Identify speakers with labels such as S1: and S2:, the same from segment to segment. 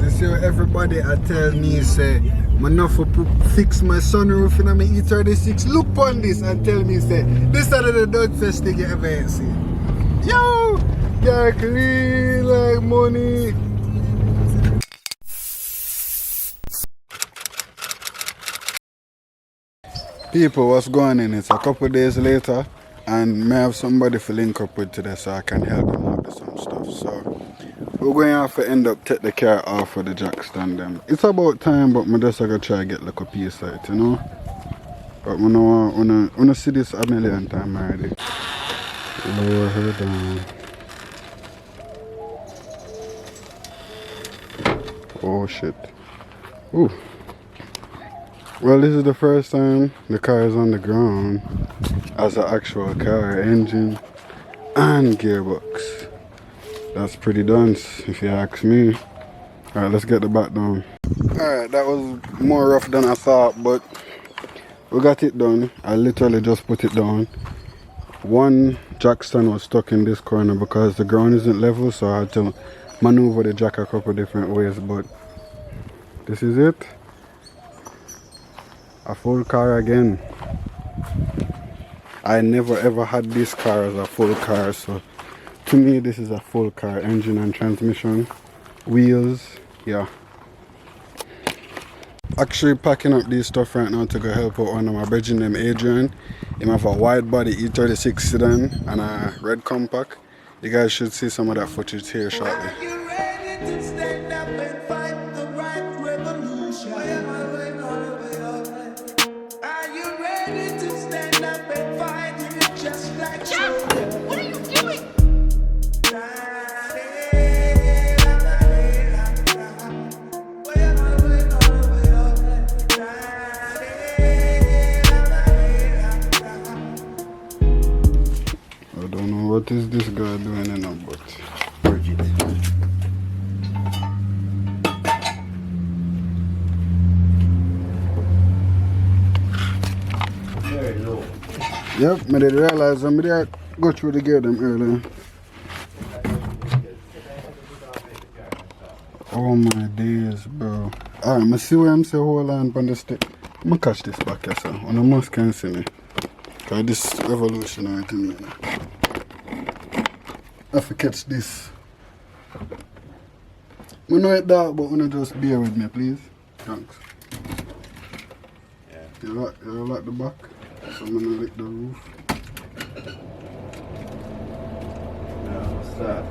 S1: You see everybody I tell me say, I'm not for fix my sunroof in my E36. Look on this and tell me say, this is the dirtiest thing you ever see. Yo! You're clean like money. People, what's going on? It's a couple days later and may have somebody to link up with today so I can help him out with some stuff. So we're going to have to end up take the car off of the jack stand them. It's about time, but I'm just gonna try to get like a piece of it, you know. But I wanna see this a million times already. Lower her down. Oh shit. Ooh. Well, this is the first time the car is on the ground as an actual car, engine and gearbox. That's pretty dense if you ask me. Alright, let's get the back down. Alright, that was more rough than I thought, but we got it done. I literally just put it down. One jack stand was stuck in this corner because the ground isn't level, so I had to maneuver the jack a couple different ways, but this is it. A full car again. I never ever had this car as a full car, so to me this is a full car. Engine and transmission, wheels, yeah. Actually packing up these stuff right now to go help out one of my brethren named Adrian. He have a Widebody E36 Sedan and a red compact. You guys should see some of that footage here shortly. What is this guy doing in a butt?
S2: Very low.
S1: Yep, I did realize I did go through the gear them earlier. Oh my days, bro. Alright, I see where I'm saying hold on on the stick. I'm gonna catch this back here, so when I must can see me. Cause this revolutionary thing, man. I have to catch this. I know it's dark, but wanna just bear with me, please. Thanks.
S2: Yeah.
S1: You like the back? So I'm gonna lick the roof.
S2: Now start.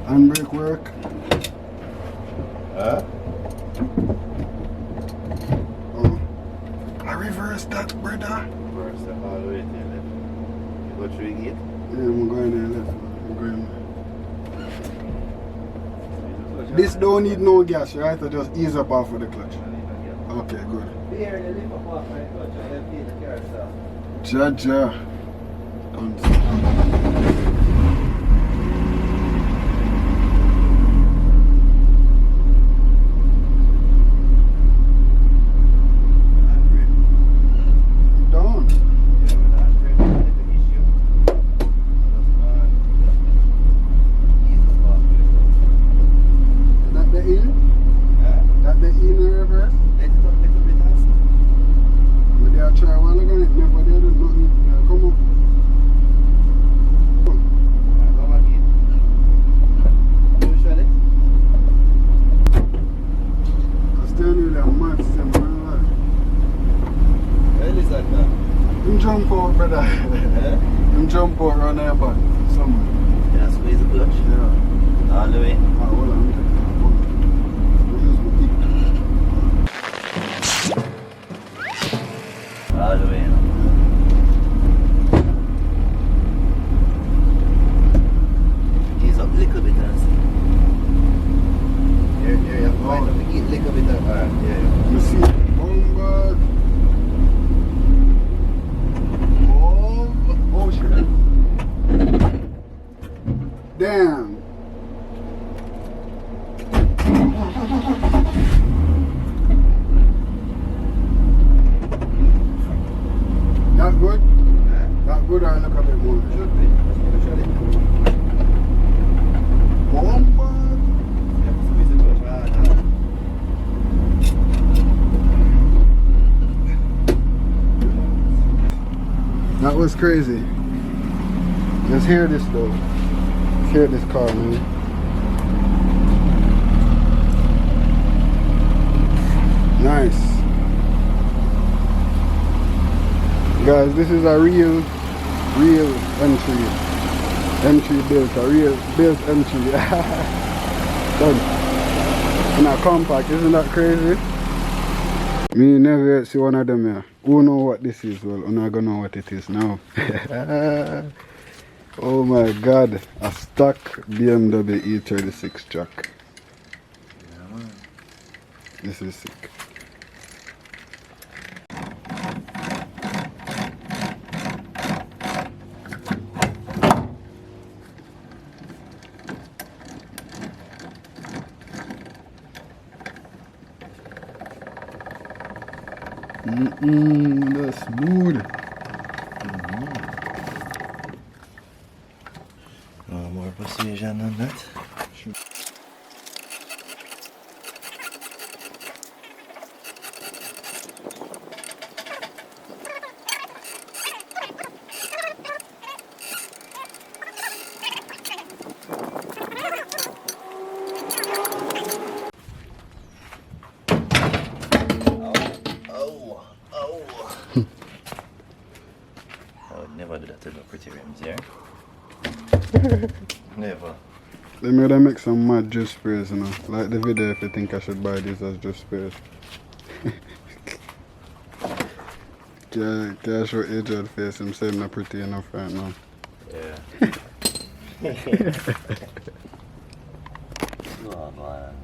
S1: Handbrake work.
S2: Huh?
S1: Oh. I reversed that, brother.
S2: Reverse the all the way to the left. You go through the gate?
S1: Yeah, I'm going there left. I'm going there. This don't need no gas, right? I just ease up off of the clutch. Okay, good.
S2: Here, the lift up off my clutch and then feed the car start.
S1: Jaja. Jump out, brother. Him jump out around there, but somewhere.
S2: Yeah, squeeze the clutch.
S1: Yeah.
S2: All the way.
S1: Hold on.
S2: All the way, you know. Ease up a little bit and see. Here, you have to wind up the gate a little bit. Alright, yeah.
S1: You see, bomba. Oh shit. was crazy. Let's hear this though. Let's hear this car, man. Nice. Guys, this is a real entry. Entry built, a real built entry. Done. In a compact, isn't that crazy? Me never yet see one of them here. Who know what this is? Well, I'm not gonna know what it is now. Oh my god, a stock BMW E36 truck.
S2: Yeah, man.
S1: This is sick. That's smooth.
S2: More precision than that. I would never do that to the pretty rims here. Never.
S1: They made them make some mad juice sprays, you know. Like the video if you think I should buy these as juice sprays. Can I show Adrian face? I'm saying not pretty enough right now.
S2: Yeah. Oh man,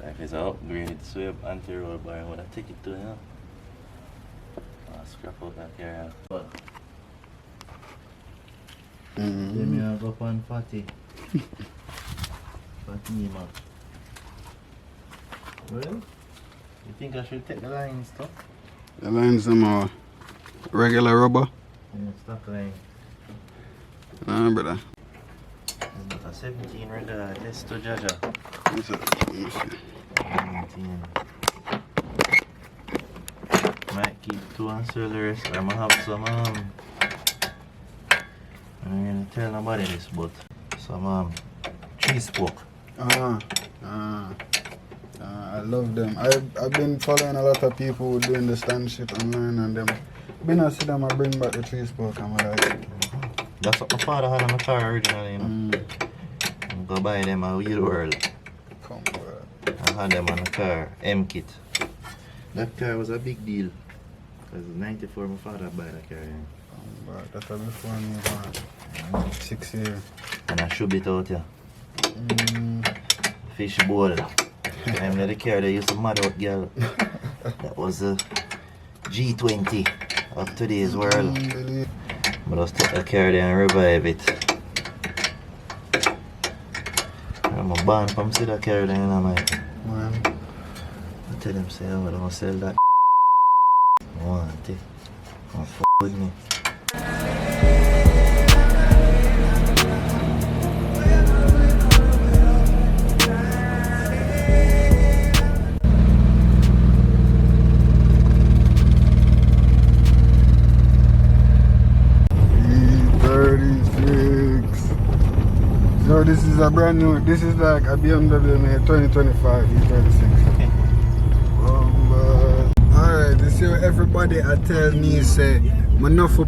S2: if it's an upgraded sweep anti-roll bar, I would have take it to, you know. I'll scrap out that car. But let me go up on 40. 40 man. Well, you think I should take the lines stuff?
S1: The lines them are regular rubber?
S2: Yeah, stock line.
S1: Nah, brother.
S2: It's a 17 regular test to Jaja.
S1: What's it? Let me see.
S2: 17. Might keep 2 and sell the rest. I might have some I'm gonna tell nobody this, but some 3-spoke.
S1: I love them. I've been following a lot of people doing the stand shit online and them. Been I see them I bring back the 3-spoke and I'm like.
S2: That's what my father had on the car originally, you know. I'm go buy them a Wheel World.
S1: Come on.
S2: I had them on the car, M-Kit. That car was a big deal. Because in 94 my father bought that car.
S1: That was before me, man. 6 years.
S2: And I should be out here. Fish bowl. I'm the car they used to mad out girl. That was a G20 of today's world. But I take the car there and revive it. I'm a band from see that car there and I'm like, I tell them say, oh, I don't sell that. I want it. Don't f with me.
S1: So this is a brand new, this is like a BMW made 2025 E36. Alright, this is everybody I tell me say, I'm not for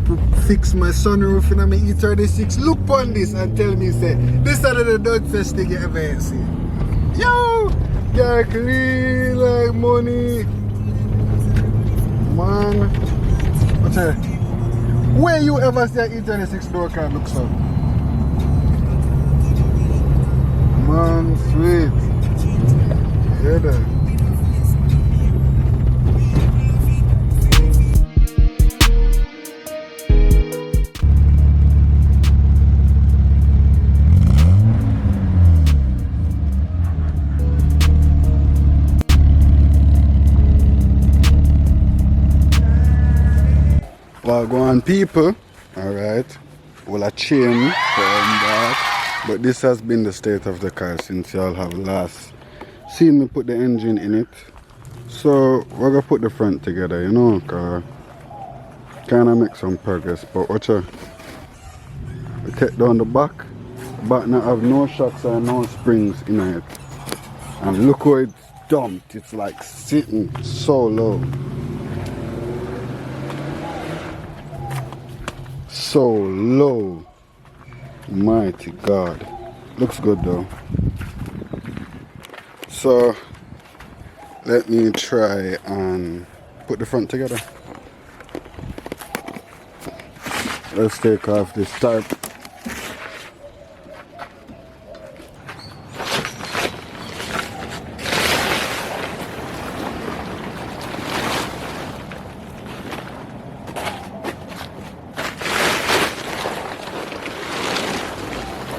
S1: fix my sunroof in my E36. Look on this and tell me say, this is the dog fest thing you ever see. Yo! Get clean like money. Man. What's that? Where you ever see an E36 door car look so? Man, sweet. Yeah, there. Well, go on, people. Alright. Well, I change from that. But this has been the state of the car since y'all have last seen me put the engine in it. So we're gonna put the front together, you know, cause Kinda make some progress, but watch out. We take down the back now have no shocks and no springs in it. And look how it's dumped, it's like sitting so low. So low. Mighty God. Looks good though. So let me try and put the front together. Let's take off this tarp.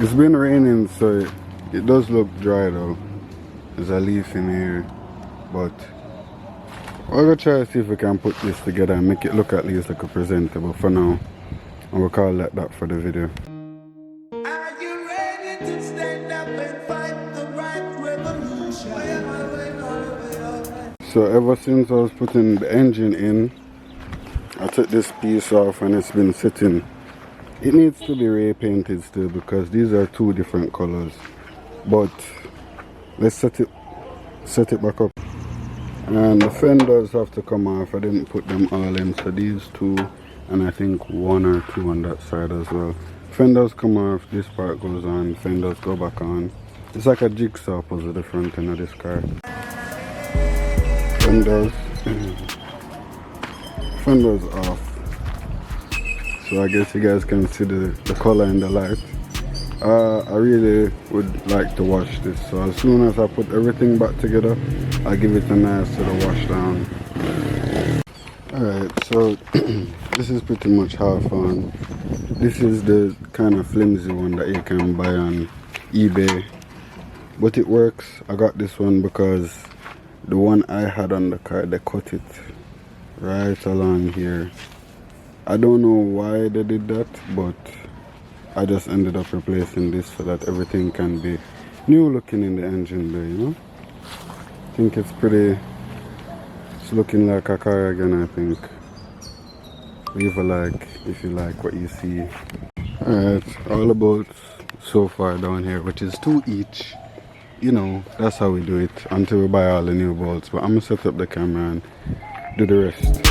S1: It's been raining, so it does look dry though. There's a leaf in here, but we're gonna try to see if we can put this together and make it look at least like a presentable for now. And we'll call that for the video.
S3: Are you ready to stand up and fight the right revolution?
S1: So ever since I was putting the engine in, I took this piece off and it's been sitting. It needs to be repainted still because these are two different colors. But let's set it back up. And the fenders have to come off. I didn't put them all in, so these two and I think one or two on that side as well. Fenders come off, this part goes on, fenders go back on. It's like a jigsaw puzzle, the front end of this car. Fenders off. So I guess you guys can see the color in the light. I really would like to wash this. So as soon as I put everything back together, I'll give it a nice little wash down. Alright, so this is pretty much half on. This is the kind of flimsy one that you can buy on eBay. But it works. I got this one because the one I had on the car, they cut it right along here. I don't know why they did that, but I just ended up replacing this so that everything can be new looking in the engine bay, you know? I think it's looking like a car again, I think. Leave a like if you like what you see. Alright, all the bolts so far down here, which is 2 each. You know, that's how we do it until we buy all the new bolts. But I'm gonna set up the camera and do the rest.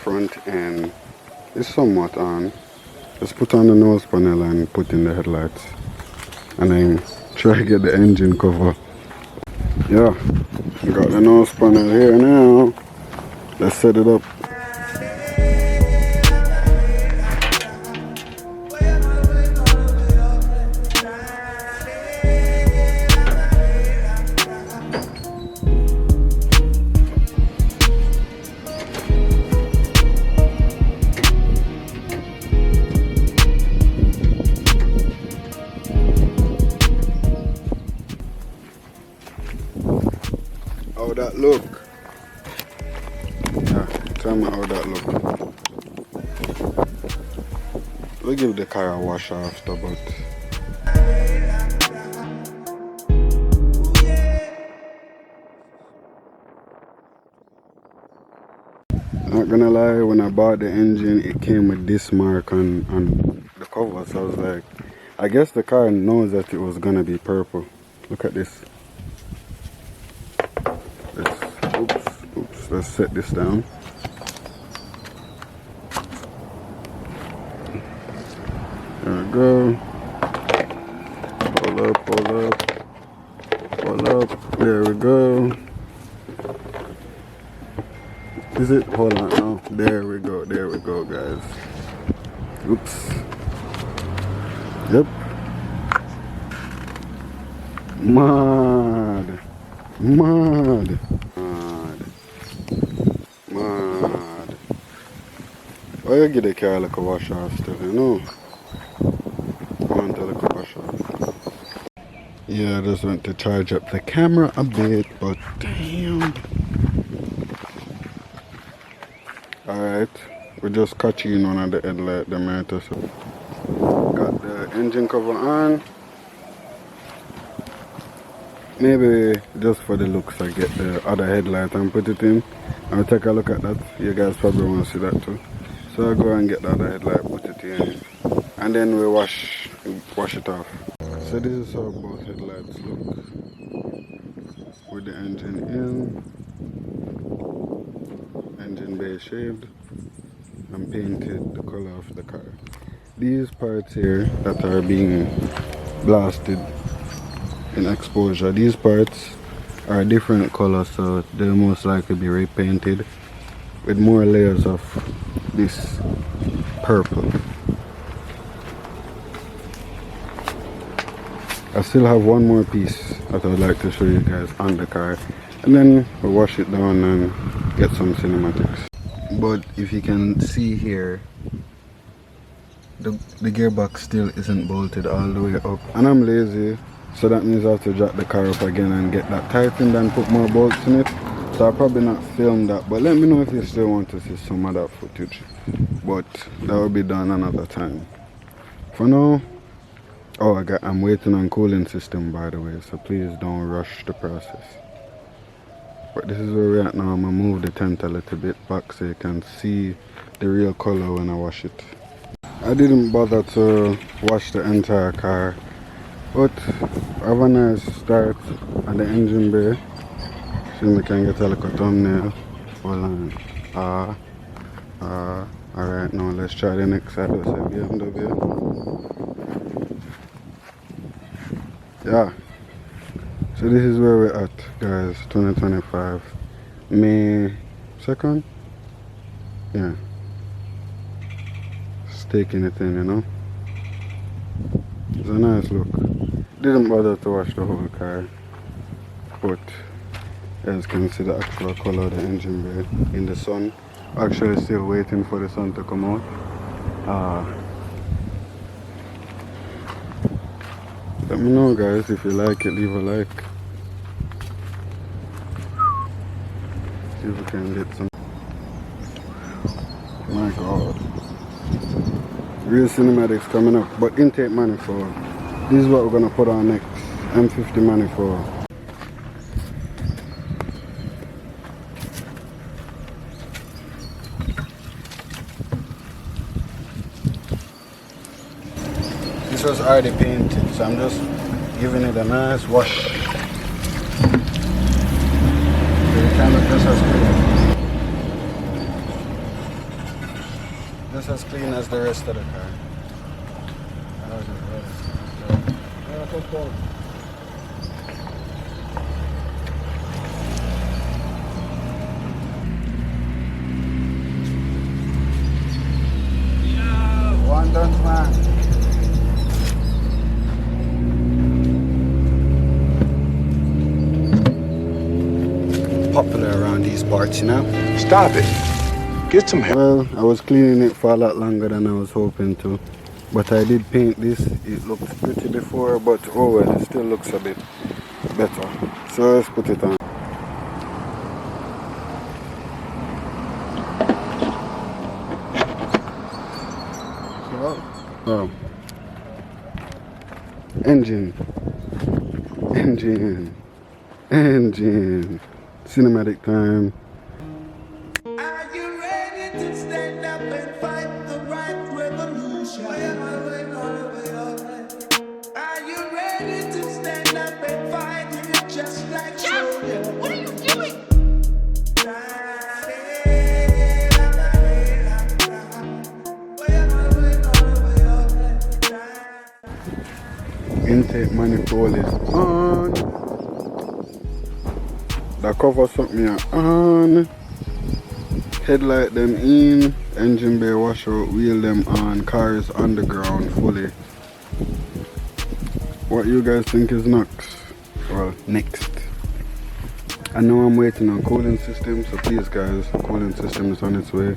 S1: Front end is somewhat on. Just put on the nose panel and put in the headlights, and then try to get the engine cover. Yeah, got the nose panel here now. Let's set it up. How that look? Yeah, tell me how that look. We'll give the car a wash after, but not gonna lie, when I bought the engine it came with this mark on the cover, so I was like, I guess the car knows that it was gonna be purple. Look at this. Oops, let's set this down. There we go. Pull up. There we go. Is it? Hold on, no. There we go, guys. Oops. Yep. Mad. Oh, you give the car like a wash off still, you know? I want to like a wash off. Yeah, I just went to charge up the camera a bit, but damn. Alright, we just catching one of the headlight, the mirror. So got the engine cover on. Maybe just for the looks I get the other headlight and put it in. I'll take a look at that. You guys probably want to see that too. So I'll go and get the other headlight, put it in, and then we wash it off. So this is how both headlights look. With the engine in, engine bay shaved, and painted the color of the car. These parts here that are being blasted in exposure, these parts are a different color, so they'll most likely be repainted with more layers of this purple. I still have one more piece that I would like to show you guys on the car, and then we'll wash it down and get some cinematics. But if you can see here, the gearbox still isn't bolted all the way up, and I'm lazy, so that means I have to jack the car up again and get that tightened and put more bolts in it. So I'll probably not film that, but let me know if you still want to see some of that footage. But that will be done another time. For now, oh, I'm waiting on cooling system, by the way, so please don't rush the process. But this is where we're at now. I'm gonna move the tent a little bit back so you can see the real color when I wash it. I didn't bother to wash the entire car, but I have a nice start at the engine bay. See if we can get a little thumbnail. Hold on. Alright, now let's try the next side. Let's say BMW. Yeah. So this is where we're at, guys. 2025. May 2nd? Yeah. Just taking it in, you know. It's a nice look. Didn't bother to wash the whole car, but as you can see the actual color of the engine bay in the sun. Actually still waiting for the sun to come out. Let me know, guys, if you like it, leave a like. See if we can get some. My god, real cinematics coming up. But intake manifold, this is what we're gonna put on next. M50 manifold. This was already painted, so I'm just giving it a nice wash. So it can look just as clean as the rest of the car. One done, man. Popular around these parts, you know.
S4: Stop it. Get some help.
S1: Well, I was cleaning it for a lot longer than I was hoping to, but I did paint this. It looked pretty before, but oh well, it still looks a bit better. So let's put it on. Oh. Engine. Cinematic time.
S3: Are you ready to stand up and fight the right revolution? Are you ready to stand up and fight it just like soldiers? What are you doing?
S1: Intake manifold is on. The cover something on. Headlight them in. Engine bay washout. Wheel them on. Car is on the ground fully. What you guys think is next? Well, next. I know I'm waiting on cooling system, so please guys, cooling system is on its way.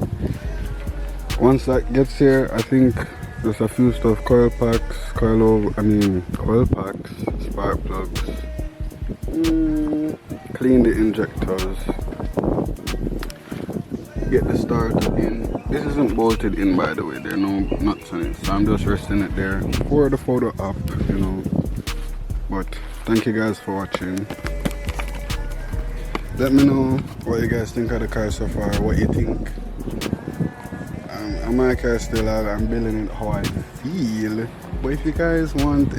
S1: Once that gets here, I think there's a few stuff, coil packs, coil packs, spark plugs, clean the injectors, get the starter in. This isn't bolted in, by the way, there are no nuts on it, so I'm just resting it there for the photo up, you know. But thank you guys for watching. Let me know what you guys think of the car so far, what you think. My car still out, I'm building it how I feel. But if you guys want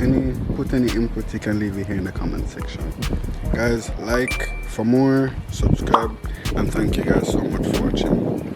S1: put any input, you can leave it here in the comment section. Guys, like for more, subscribe, and thank you guys so much for watching.